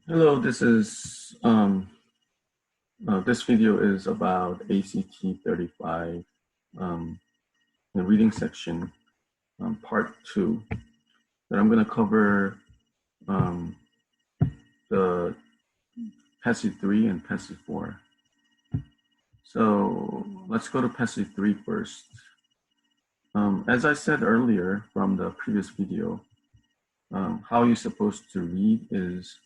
Hello, this video is about ACT 35, the reading section, part 2. That I'm going to cover the passage 3 and passage 4. So let's go to passage 3 first. As I said earlier from the previous video, how you're supposed to read is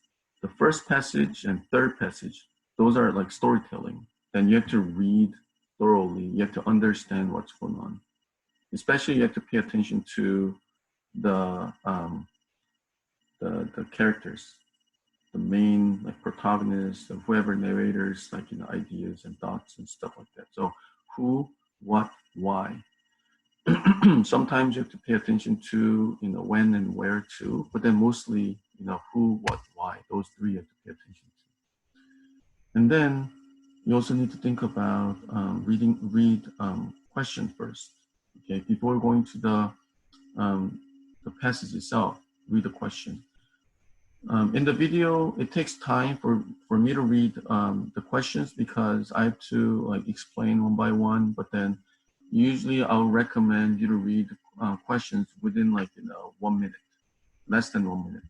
the first passage and third passage. Those are like storytelling. Then you have to read thoroughly. You have to understand what's going on. Especially you have to pay attention to the characters, the main like protagonists, or whoever narrators, like ideas and thoughts and stuff like that. So who, what, why. Sometimes you have to pay attention to when and where too, but then mostly who, what, why. Those three you have to pay attention to. And then you also need to think about read question first. Okay, before going to the passage itself, read the question. In the video, it takes time for me to read the questions because I have to like explain one by one, but then usually I'll recommend you to read questions within 1 minute, less than 1 minute.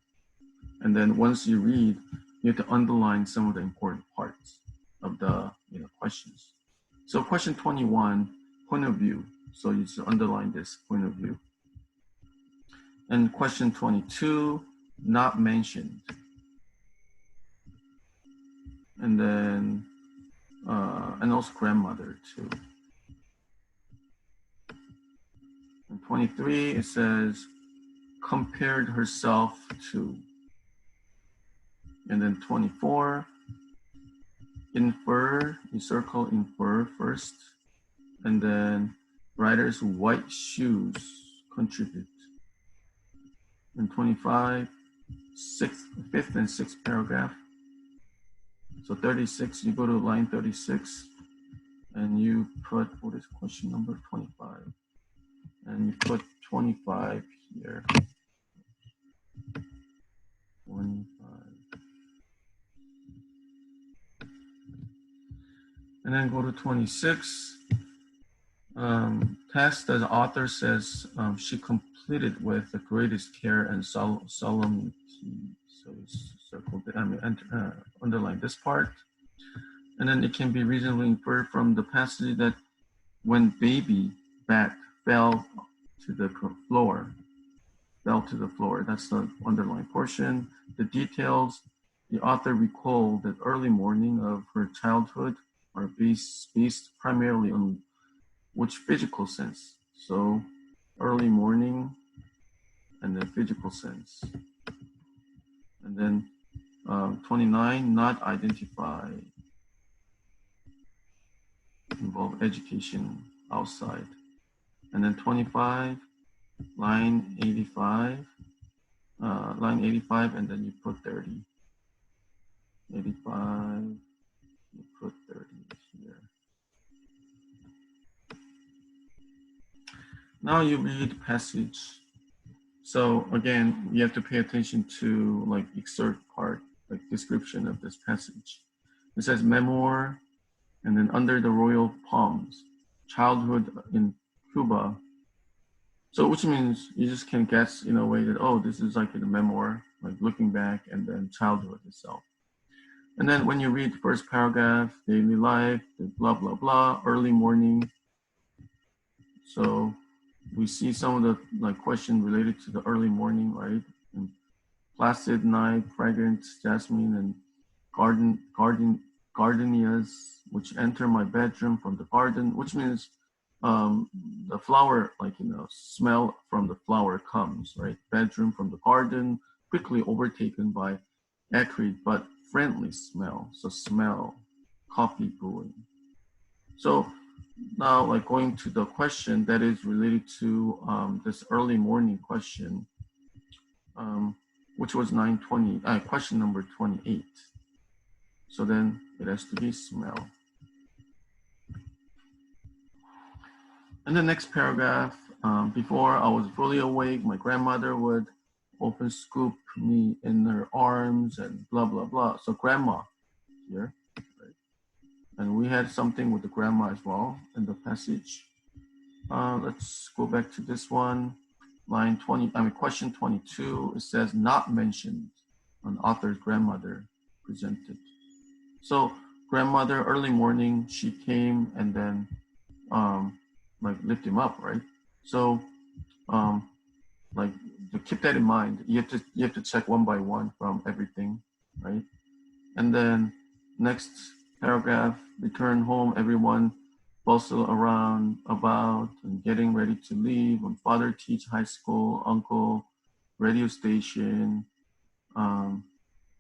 And then once you read, you have to underline some of the important parts of the questions. So question 21, point of view. So you should underline this, point of view. And question 22, not mentioned. And then, and also grandmother too. And 23, it says, compared herself to. And then 24, infer, you circle infer first. And then writer's white shoes contribute. And 25, fifth and sixth paragraph. So 36, you go to line 36 and you put, what is question number 25? And you put 25 here. 25. And then go to 26. Task that the author says she completed with the greatest care and solemnity. So circle, underline this part. And then it can be reasonably inferred from the passage that when baby bat fell to the floor, that's the underlined portion. The details, the author recalled that early morning of her childhood are based primarily on which physical sense. So early morning and then physical sense. And then 29, not identify, involve education outside. And then 25, line 85, and then you put 30. 85, you put 30 here. Now you read passage. So again, you have to pay attention to like excerpt part, like description of this passage. It says memoir, and then under the royal palms, childhood in Cuba. So which means you just can guess in a way that, oh, this is like a memoir, like looking back, and then childhood itself. And then when you read the first paragraph, daily life, blah, blah, blah, early morning. So we see some of the questions related to the early morning, right? And placid night, fragrant jasmine, and gardenias, which enter my bedroom from the garden, which means the flower, smell from the flower comes, right? Bedroom from the garden, quickly overtaken by acrid but friendly smell. So smell, coffee brewing. So now, like going to the question that is related to this early morning question, which was question number 28. So then it has to be smell. And the next paragraph, before I was fully awake, my grandmother would often scoop me in her arms and blah, blah, blah. So grandma here, right? And we had something with the grandma as well in the passage. Let's go back to this one. Line 20, question 22, it says not mentioned, an author's grandmother presented. So grandmother, early morning, she came and then like lift him up, right? So like to keep that in mind, you have to check one by one from everything, right? And then next paragraph, return home, everyone bustle around about and getting ready to leave. When father teach high school, uncle radio station, and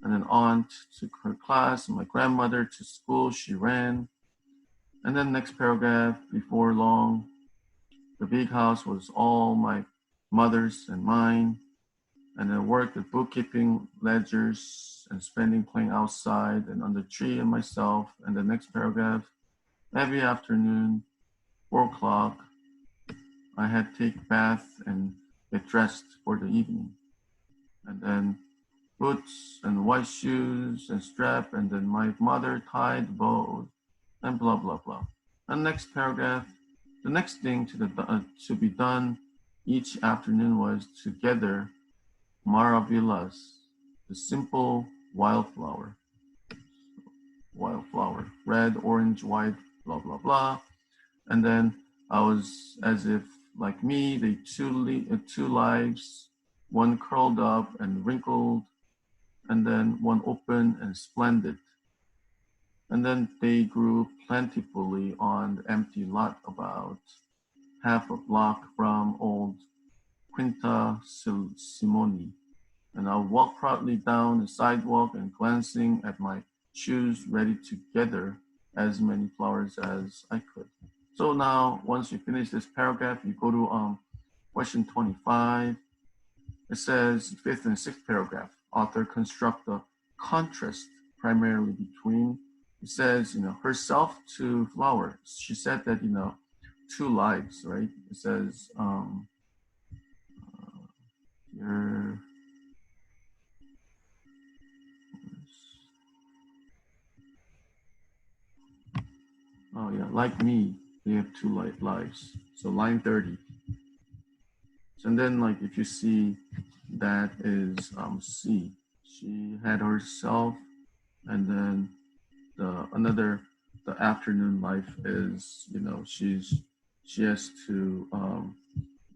an aunt to her class, and my grandmother to school, she ran. And then next paragraph, before long, the big house was all my mother's and mine. And I worked at bookkeeping, ledgers, and spending playing outside and on the tree and myself. And the next paragraph, every afternoon, 4 o'clock, I had to take bath and get dressed for the evening. And then boots and white shoes and strap, and then my mother tied bows and blah, blah, blah. And next paragraph, the next thing to be done each afternoon was to gather maravillas, the simple wildflower, red, orange, white, blah, blah, blah. And then I was as if, like me, the two lives, one curled up and wrinkled, and then one open and splendid. And then they grew plentifully on the empty lot about half a block from old Quinta Simoni. And I walked proudly down the sidewalk and glancing at my shoes, ready to gather as many flowers as I could. So now, once you finish this paragraph, you go to question 25. It says, fifth and sixth paragraph, author construct a contrast primarily between, it says, herself to flower. She said that, two lives, right? It says, here, oh yeah, like me, they have two lives. So line 30. And then like if you see that is C, she had herself, and then the afternoon life is, she has to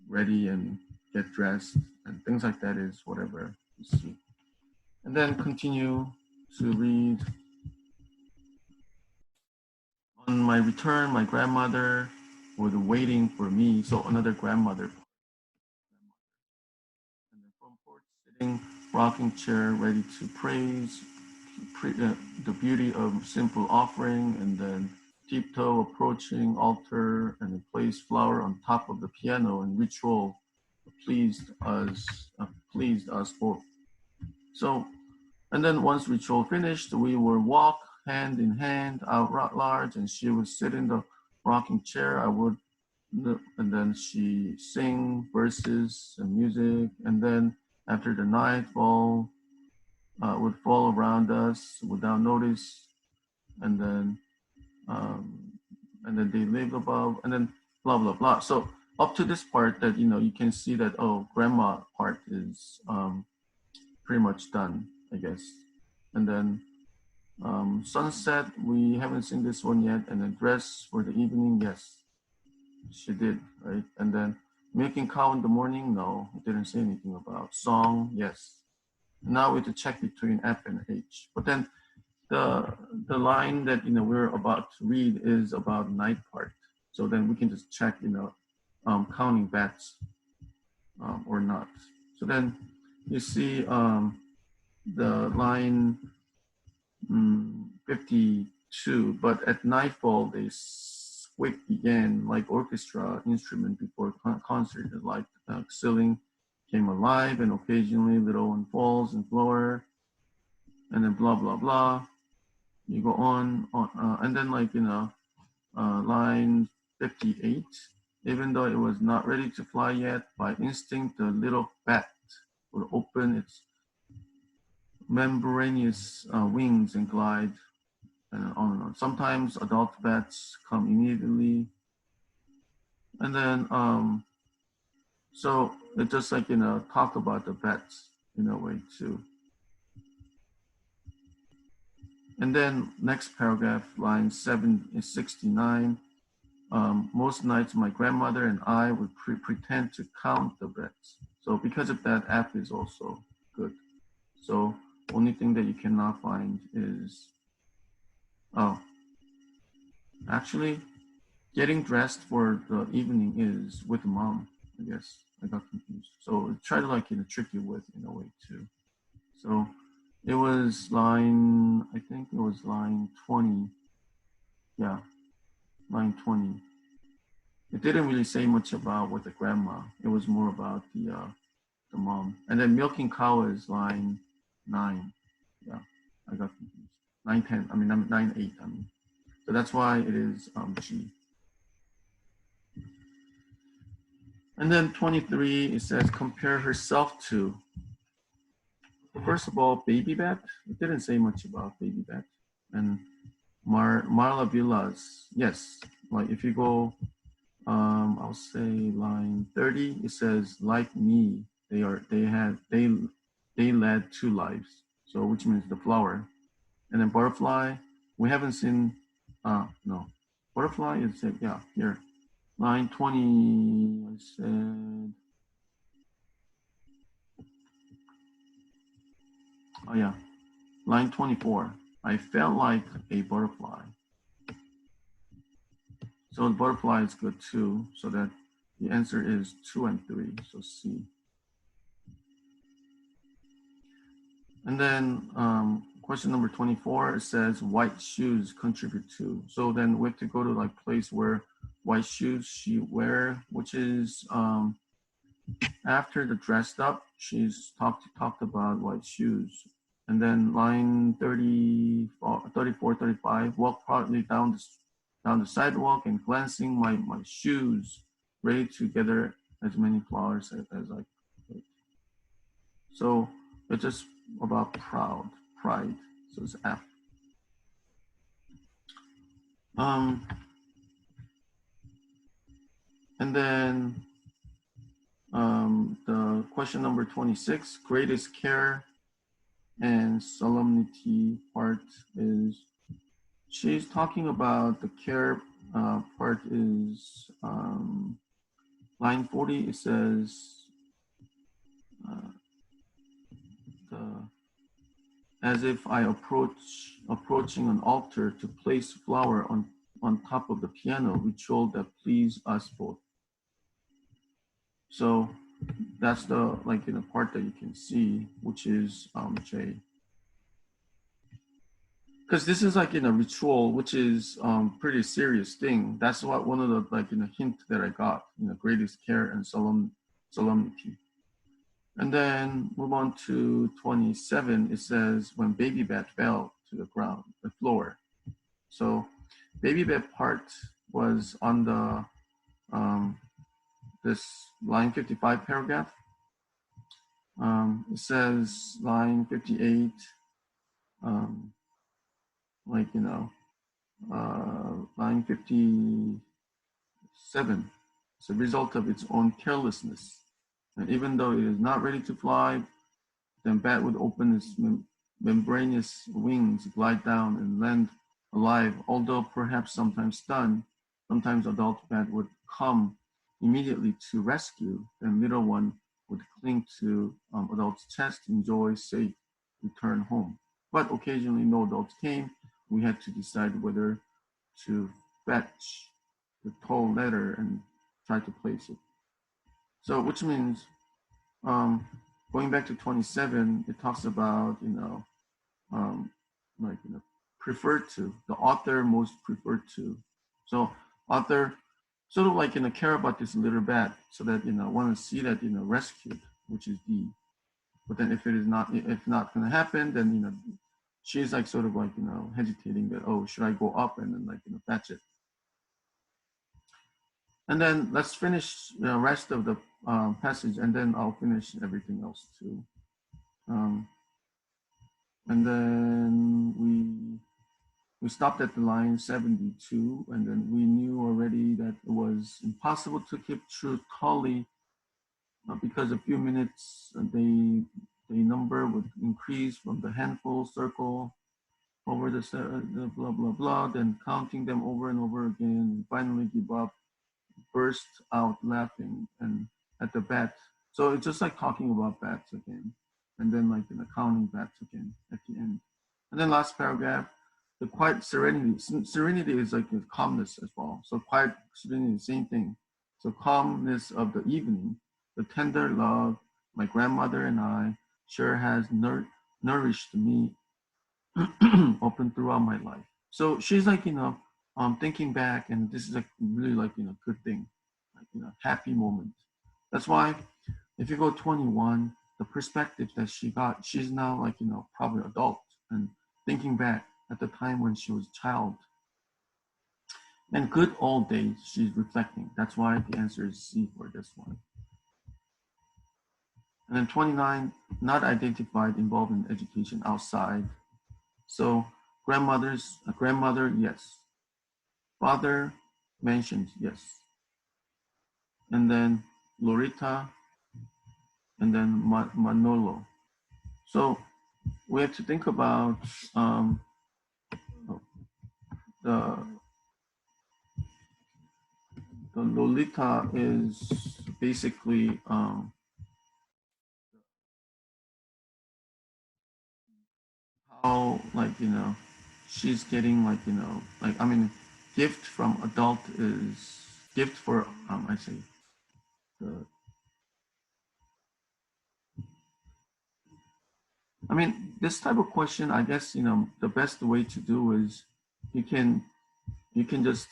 ready and get dressed and things like that is whatever you see. And then continue to read. On my return, my grandmother was waiting for me. So another grandmother. And then from porch, sitting, rocking chair, ready to praise the beauty of simple offering, and then tiptoe approaching altar, and then place flower on top of the piano, and ritual pleased us both. So, and then once ritual finished, we would walk hand in hand out large, and she would sit in the rocking chair. I would, and then she sing verses and music, and then after the nightfall would fall around us without notice, and then they live above, and then blah blah blah. So up to this part, that you can see that grandma part is pretty much done, I guess. And then sunset, we haven't seen this one yet. And then dress for the evening, yes, she did, right? And then milking cow in the morning, no, it didn't say anything about. Song, yes. Now we have to check between F and H. But then the line that we're about to read is about night part. So then we can just check counting bats or not. So then you see the line 52. But at nightfall they squeak began like orchestra instrument before concert, like ceiling came alive, and occasionally little one falls and floor, and then blah blah blah. You go on, and then line 58. Even though it was not ready to fly yet, by instinct the little bat would open its membranous wings and glide, and on and on. Sometimes adult bats come immediately, and then so it just like talk about the bats in a way too. And then next paragraph, line 69. Most nights my grandmother and I would pretend to count the bats. So because of that, F is also good. So only thing that you cannot find is, oh, actually getting dressed for the evening is with mom, I guess. I got confused. So try to like trick you with in a way too. So it was line, I think it was line 20. Yeah, line 20. It didn't really say much about with the grandma. It was more about the mom. And then milking cow is line 9. Yeah, I got confused. 9, 10. I mean, 9, 8. I mean, so that's why it is G. And then 23, it says compare herself to. First of all, baby bat. It didn't say much about baby bat. And Marla Villas. Yes, like if you go, I'll say line 30. It says like me. They led 2 lives. So which means the flower. And then butterfly, we haven't seen, no. Butterfly is, yeah, here. Line 20, I said, oh yeah, line 24. I felt like a butterfly. So the butterfly is good too, so that the answer is 2 and 3, so C. And then question number 24, it says white shoes contribute to. So then we have to go to like place where white shoes she wear, which is after the dressed up, she's talked about white shoes. And then line 34, 35, walk proudly down the sidewalk and glancing my shoes, ready to gather as many flowers as I could. So it's just about pride. So it's F. And then the question number 26, greatest care and solemnity part is, she's talking about the care part is line 40, it says, as if I approaching an altar to place flower on top of the piano, ritual that please us both. So that's the part that you can see, which is J. Because this is like a ritual, which is pretty serious thing. That's what one of the hint that I got, greatest care and solemnity. And then move on to 27. It says when baby bat fell to the ground, the floor. So baby bat part was on the this line 55 paragraph. It says line 58. Line 57. It's a result of its own carelessness. And even though it is not ready to fly, then bat would open its membranous wings, glide down, and land alive. Although perhaps sometimes stunned, sometimes adult bat would come immediately to rescue. Then little one would cling to adult's chest, enjoy safe return home. But occasionally no adults came. We had to decide whether to fetch the tall ladder and try to place it. So, which means, going back to 27, it talks about, preferred to, the author most preferred to. So, author sort of care about this little bat so that, want to see that, rescued, which is D. But then if not going to happen, then, she's sort of hesitating that, oh, should I go up and then fetch it? And then let's finish the rest of the passage, and then I'll finish everything else too. And then we stopped at the line 72, and then we knew already that it was impossible to keep truth wholly because a few minutes the number would increase from the handful circle over the blah blah blah, then counting them over and over again, and finally give up, burst out laughing and at the bat. So it's just like talking about bats again, and then like counting bats again at the end. And then last paragraph, the quiet serenity. Serenity is like the calmness as well. So quiet serenity, same thing. So calmness of the evening, the tender love my grandmother and I sure has nourished me open throughout my life. So she's like, thinking back, and this is like really like, good thing, like, happy moment. That's why if you go 21, the perspective that she got, she's now like, probably adult and thinking back at the time when she was a child. And good old days, she's reflecting. That's why the answer is C for this one. And then 29, not identified, involved in education outside. So grandmother, yes. Father mentioned, yes. And then Lorita, and then Manolo. So we have to think about the Lolita is basically how, like, she's getting, like, like, I mean, gift from adult is gift for I say the, I mean, this type of question, I guess, the best way to do is you can just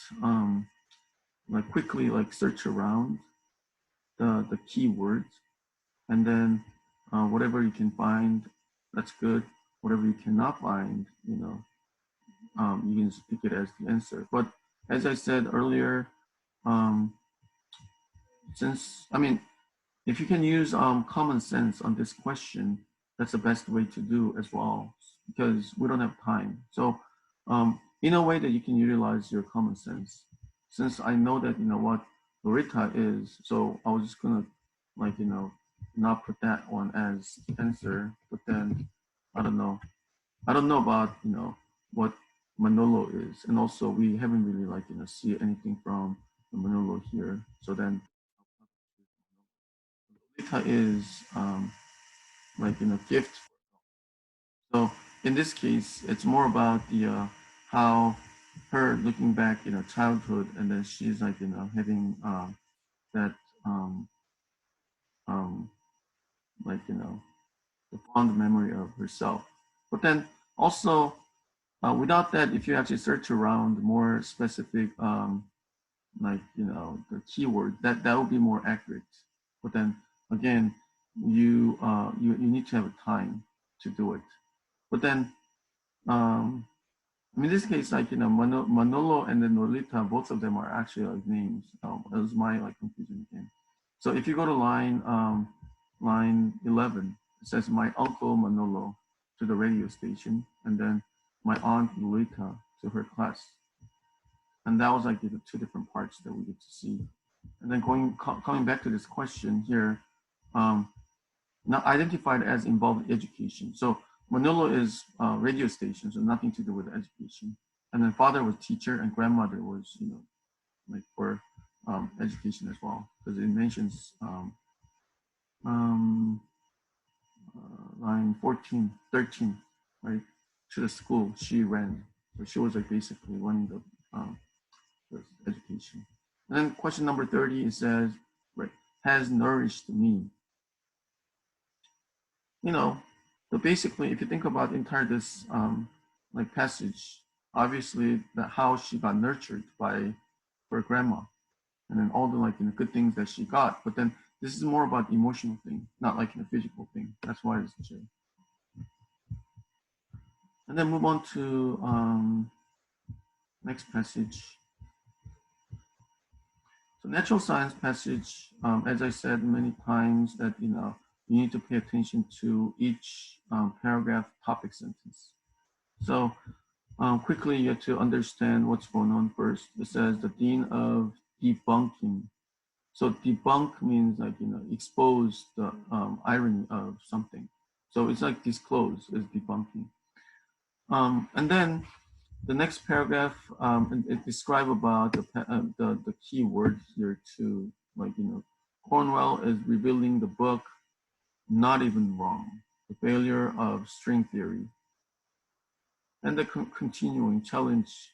like quickly like search around the keywords, and then whatever you can find, that's good. Whatever you cannot find, you can just pick it as the answer. But as I said earlier, um, since I mean, if you can use common sense on this question, that's the best way to do as well, because we don't have time. So in a way that you can utilize your common sense, since I know that what Lorita is, so I was just gonna like not put that one as the answer, but then I don't know. I don't know about what Manolo is, and also we haven't really like see anything from Manolo here. So then Lorita is like gift. So in this case, it's more about the how her looking back childhood, and then she's like having that um, like the fond memory of herself. But then also without that, if you actually search around more specific like the keyword, that would be more accurate. But then again, you need to have a time to do it. But then in this case, like Manolo and then Nolita, both of them are actually like names. That was my like confusion again. So if you go to line 11, it says my uncle Manolo to the radio station, and then my aunt Lolita to her class, and that was like the two different parts that we get to see. And then coming back to this question here, um, not identified as involved in education. So Manolo is radio station, so nothing to do with education. And then father was teacher, and grandmother was like for education as well, because it mentions um, line 14, 13, right? To the school she ran, so she was like basically running the education. And then question number 30, it says, right, has nourished me. You know, so basically, if you think about the entire this like passage, obviously that how she got nurtured by her grandma, and then all the like good things that she got. But then this is more about the emotional thing, not like a physical thing. That's why it's J. And then move on to next passage. So natural science passage, as I said many times, that you need to pay attention to each paragraph topic sentence. So quickly, you have to understand what's going on first. It says the dean of debunking. So debunk means like expose the irony of something. So it's like disclose is debunking. And then the next paragraph, it describes about the key words here too. Like Cornwell is revealing the book not even wrong, the failure of string theory, and the continuing challenge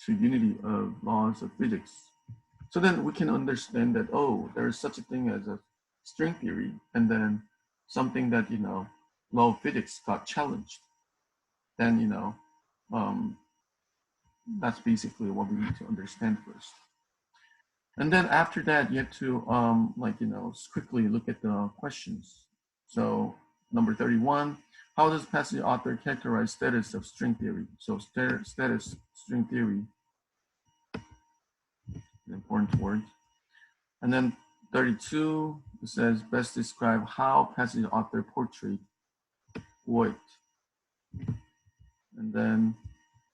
to unity of laws of physics. So then we can understand that, oh, there is such a thing as a string theory, and then something that law of physics got challenged. Then um, that's basically what we need to understand first. And then after that, you have to quickly look at the questions. So number 31, how does passage author characterize status of string theory? So status string theory, an important word. And then 32, it says best describe how passage author portrayed Voigt. And then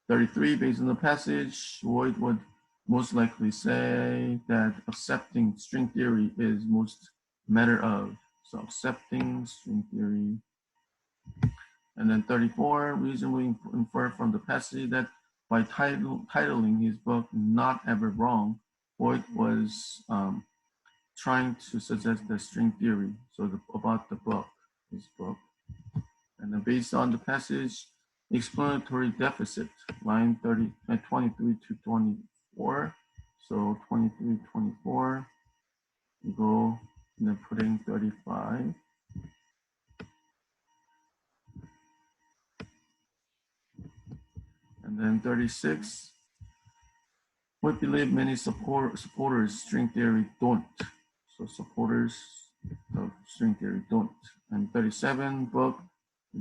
33, based on the passage, Voigt would most likely say that accepting string theory is most matter of. So accepting string theory. And then 34, reasonably infer from the passage that by titling his book Not Ever Wrong, Voigt was trying to suggest the string theory, so about the book, his book. And then based on the passage, explanatory deficit, line 23 to 24. So 23, 24, you go and then put in 35. And then 36, we believe many supporters string theory don't. So supporters of string theory don't. And 37, book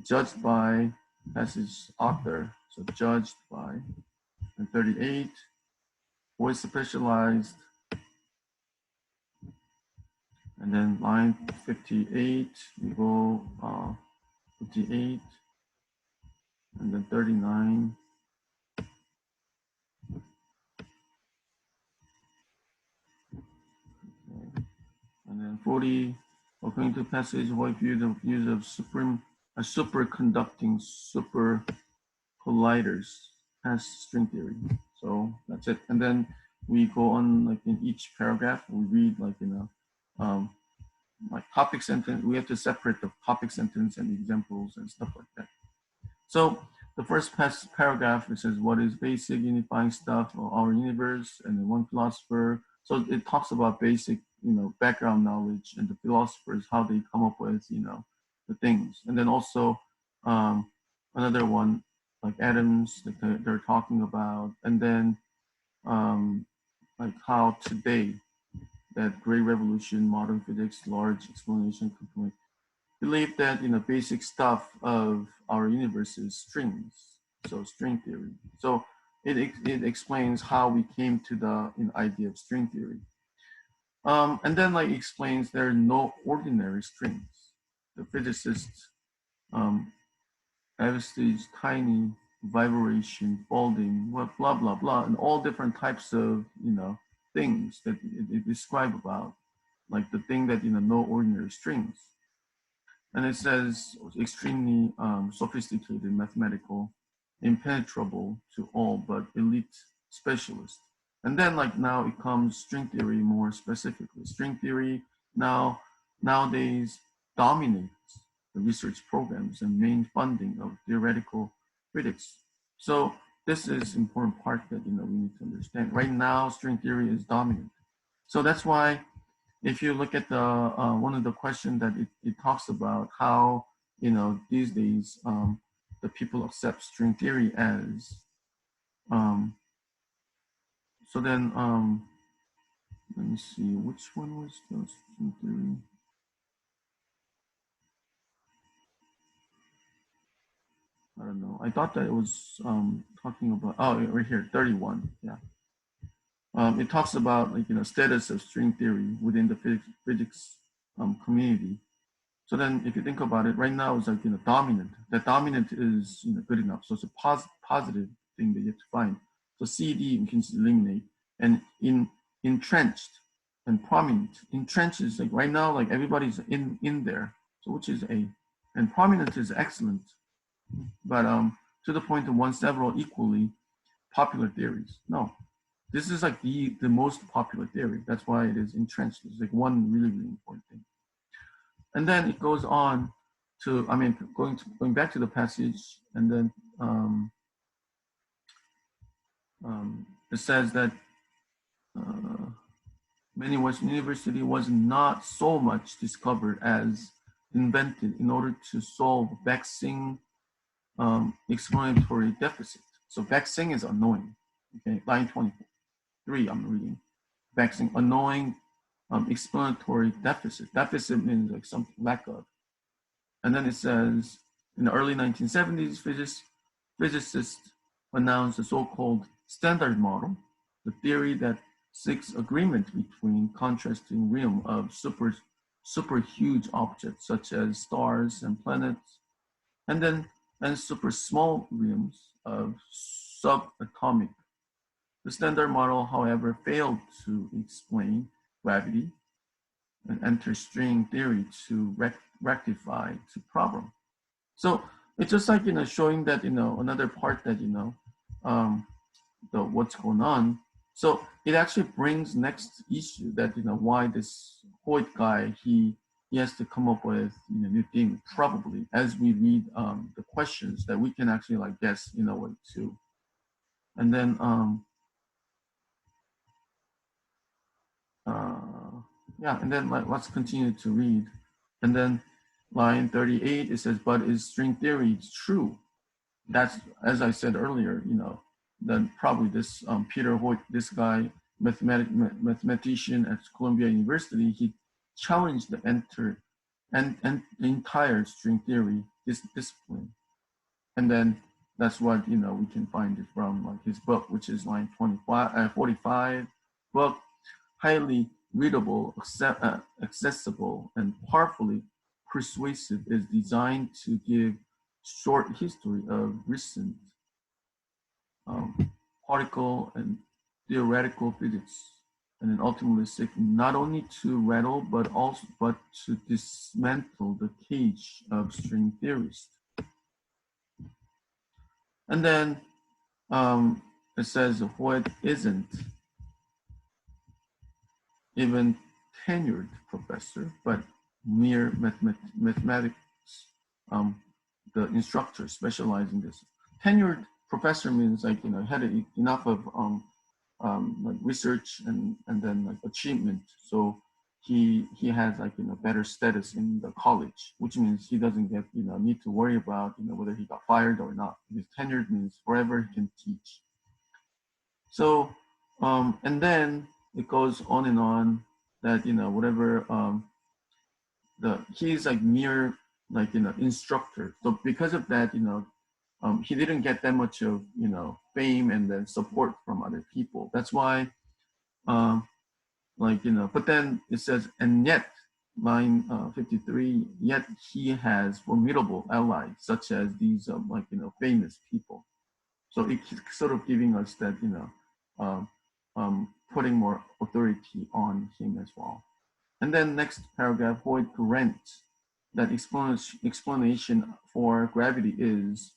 judged by passage author, so judged by. And 38, voice specialized. And then line 58, we go 58, and then 39. Okay. And then 40, according to passage, what view the views of superconducting super colliders as string theory. So that's it. And then we go on like in each paragraph, we read like like topic sentence. We have to separate the topic sentence and examples and stuff like that. So the first paragraph, it says what is basic unifying stuff of our universe, and then one philosopher. So it talks about basic, background knowledge, and the philosophers how they come up with, the things. And then also another one like atoms that they're talking about, and then like how today that great revolution, modern physics, large explanation component believe that basic stuff of our universe is strings, so string theory. So it explains how we came to the idea of string theory, and then like explains there are no ordinary strings. The physicists have these tiny vibration, folding, blah blah blah, and all different types of things that it describe about, like the thing that no ordinary strings. And it says extremely sophisticated, mathematical, impenetrable to all but elite specialists. And then like now it comes string theory more specifically. String theory nowadays dominates the research programs and main funding of theoretical critics. So this is important part that we need to understand. Right now, string theory is dominant. So that's why if you look at the one of the questions that it talks about how these days the people accept string theory as so then let me see which one was the string theory. I don't know. I thought that it was talking about right here 31. Yeah. it talks about like status of string theory within the physics community. So then, if you think about it, right now it's like dominant. That dominant is good enough. So it's a positive thing that you have to find. So CD we can eliminate, and entrenched and prominent. Entrenched is like right now, like everybody's in there. So which is A, and prominent is excellent, but to the point of one several equally popular theories. No, this is like the most popular theory. That's why it is entrenched. It's like one really important thing. And then it goes on to, I mean, going back to the passage, and then it says that many Western University was not so much discovered as invented in order to solve vexing explanatory deficit. So vexing is annoying. Okay, line 23, I'm reading. Vexing, annoying explanatory deficit. Deficit means like something lack of. And then it says, in the early 1970s, physicists announced the so-called standard model, the theory that seeks agreement between contrasting realm of super huge objects such as stars and planets, and super small realms of subatomic. The standard model, however, failed to explain gravity and enter string theory to rectify the problem. So it's just like showing that another part that the what's going on. So it actually brings next issue that why this Hoyt guy he has to come up with new thing probably as we read the questions that we can actually like guess what to, and then yeah, and then let's continue to read, and then line 38 it says, but is string theory true? That's, as I said earlier, then probably this Peter Hoyt, this guy, mathematician at Columbia University, he challenged the entire string theory discipline, and then that's what we can find it from like his book, which is line 45 book, highly readable, accessible, and powerfully persuasive, is designed to give short history of recent particle and theoretical physics, and then ultimately seeking not only to rattle but to dismantle the cage of string theorists. And then it says Hoyt isn't even tenured professor, but mere mathematics, the instructor specializing this. Tenured professor means like had enough of like research and then like achievement, so he has like better status in the college, which means he doesn't get need to worry about whether he got fired or not, because tenured means forever he can teach. So and then it goes on and on that whatever he's like mere like instructor, so because of that he didn't get that much of fame and then support from other people. That's why like but then it says, and yet line 53, yet he has formidable allies such as these like famous people. So it's sort of giving us that um, putting more authority on him as well. And then next paragraph, Hoyt grants that explanation for gravity is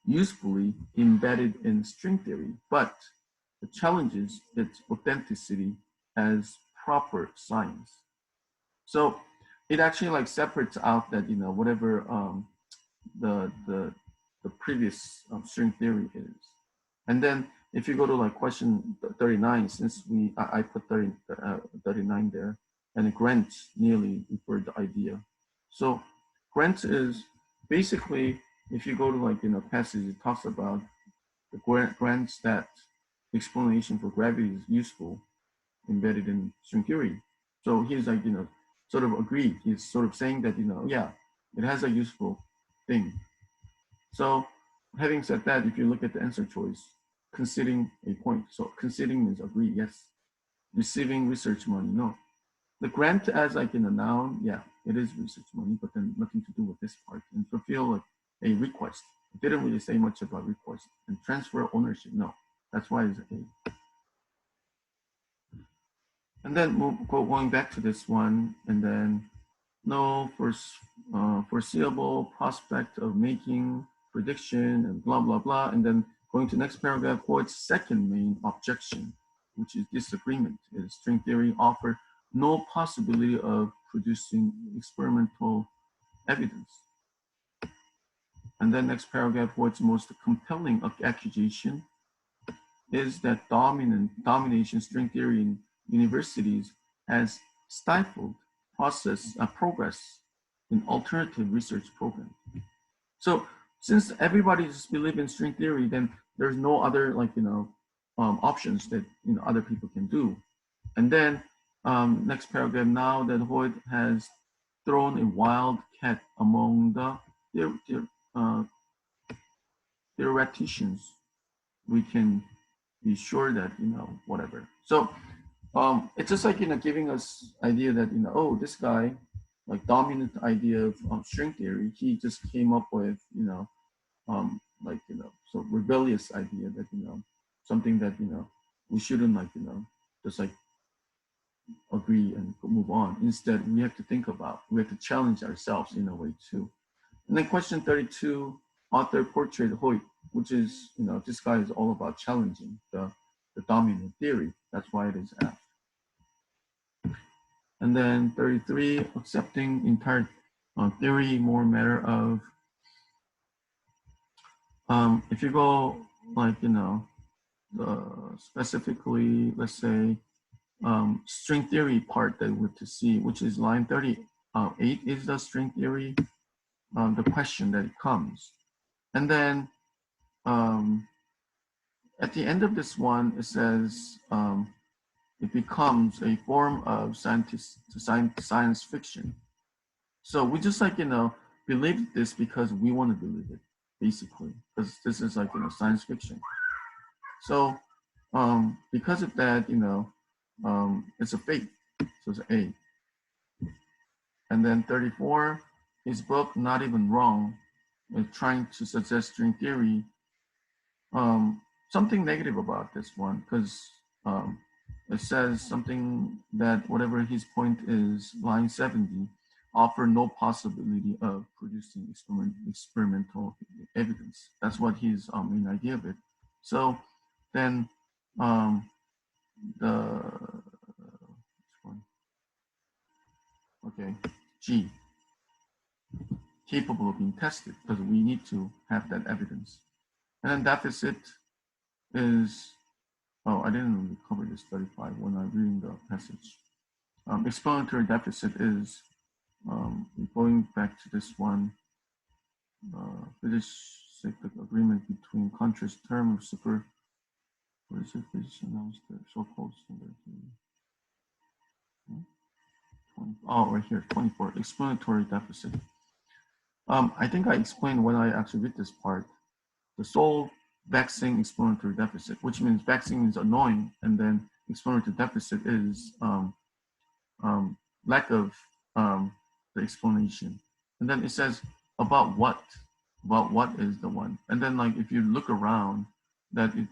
usefully embedded in string theory, but the challenge is its authenticity as proper science. So it actually like separates out that whatever the previous string theory is, and then if you go to like question 39, since I put 39 there, and Grant nearly referred the idea. So Grant is basically, if you go to like passage, it talks about the Grant's that explanation for gravity is useful embedded in string theory. So he's like sort of agreed. He's sort of saying that yeah, it has a useful thing. So having said that, if you look at the answer choice, conceding a point. So conceding means agree, yes. Receiving research money, no. The grant as like in a noun, yeah, it is research money, but then nothing to do with this part. And fulfill like a request. It didn't really say much about request. And transfer ownership, no. That's why it's a. And then going back to this one, and then no foreseeable prospect of making prediction and blah, blah, blah. And then going to next paragraph, quotes second main objection, which is disagreement, is string theory offer no possibility of producing experimental evidence. And then next paragraph, what's most compelling accusation is that domination string theory in universities has stifled progress in alternative research programs. So since everybody's believe in string theory, then there's no other options that other people can do. And then next paragraph, now that Hoyt has thrown a wild cat among the theoreticians, we can be sure that whatever. So it's just like giving us idea that oh, this guy, like dominant idea of string theory, he just came up with so rebellious idea that something that we shouldn't just like agree and move on. Instead, we have to think about, we have to challenge ourselves in a way too. And then question 32, author portrayed Hoyt, which is this guy is all about challenging the dominant theory. That's why it is F. And then 33, accepting entire theory, more matter of, if you go like, specifically, let's say, string theory part that we're to see, which is line 38 is the string theory, the question that it comes. And then at the end of this one, it says, it becomes a form of science fiction. So we just believe this because we want to believe it, basically, because this is science fiction. So because of that, it's a fake. So it's A. And then 34, his book, Not Even Wrong, is trying to suggest string theory. Something negative about this one, because it says something that whatever his point is, line 70, offer no possibility of producing experimental evidence. That's what his main idea of it. So then G, capable of being tested, because we need to have that evidence. And then deficit is, oh, I didn't really cover this 35 when I'm reading the passage. Explanatory deficit is going back to this one, British agreement between countries term of super, what is it? British announced the so-called standard. Oh, right here, 24, explanatory deficit. I think I explained when I actually read this part, the sole vexing explanatory deficit, which means vexing is annoying, and then explanatory deficit is lack of the explanation. And then it says about what is the one. And then if you look around, that it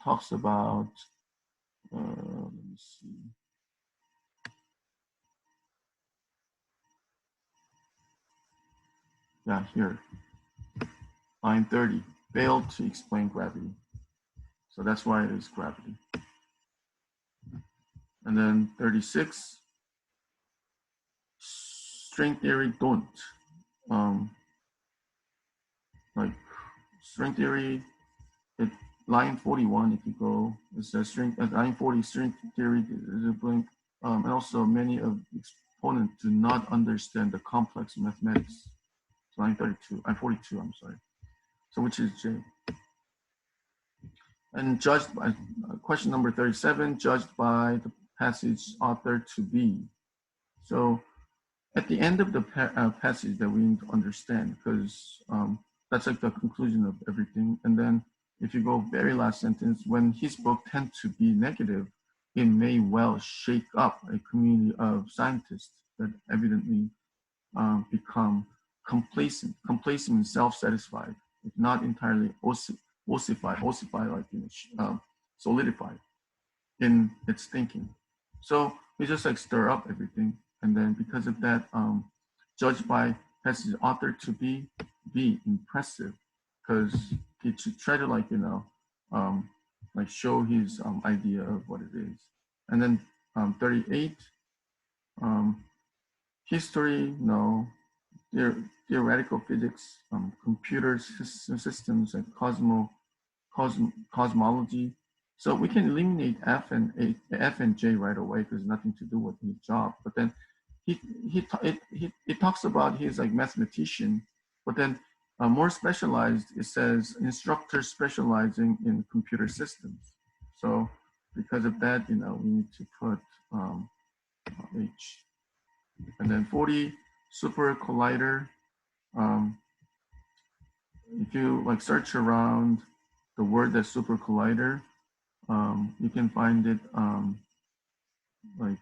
talks about, let me see. Yeah, here, line 30, failed to explain gravity. So that's why it is gravity. And then 36, string theory don't. String theory, line 41, if you go, it says line 40, string theory is a blank. And also many of exponents do not understand the complex mathematics. So line 42, I'm sorry. So which is J. And judged by, question number 37, judged by the passage author to be. So at the end of the passage that we need to understand, because that's the conclusion of everything. And then if you go very last sentence, when his book tend to be negative, it may well shake up a community of scientists that evidently become complacent and self-satisfied, if not entirely ossified, like solidified in its thinking. So we just like stir up everything, and then because of that, judged by has his author to be impressive, because he should try to like show his idea of what it is. And then 38, history, no. Theoretical physics, computer systems, and cosmology. So we can eliminate F and J right away because nothing to do with his job. But then it talks about his like mathematician, but then more specialized, it says instructor specializing in computer systems. So because of that, we need to put H. And then 40, super collider. If you like search around the word that super collider, you can find it like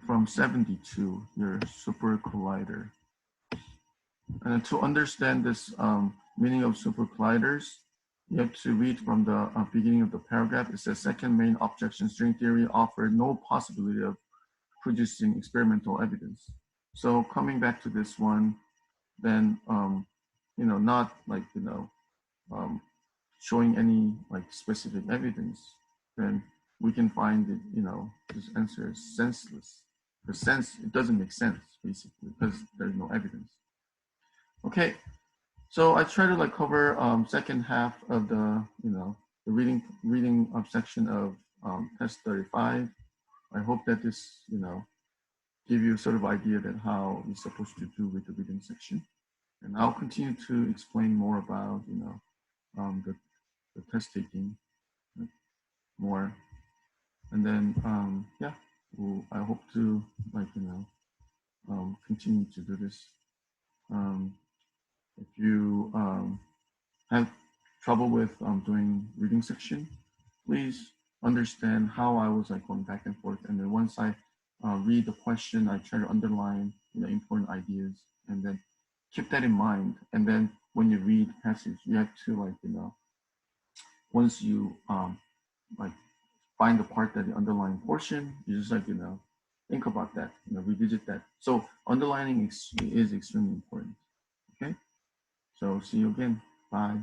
from 72, your super collider. And to understand this meaning of super colliders, you have to read from the beginning of the paragraph. It says, second main objection, string theory offered no possibility of producing experimental evidence. So coming back to this one, then, not like, showing any like specific evidence, then we can find it, this answer is senseless. It doesn't make sense, basically, because there's no evidence. Okay, so I try to like cover second half of the, the reading section of test 35. I hope that this, give you sort of idea that how you're supposed to do with the reading section. And I'll continue to explain more about, the test taking more. And then, yeah, I hope to like, continue to do this. If you have trouble with doing reading section, please understand how I was like going back and forth. And then once I read the question, I try to underline important ideas, and then keep that in mind. And then when you read passage, you have to like once you like find the part that the underlying portion, you just like think about that, revisit that. So underlining is extremely important. Okay, so see you again. Bye.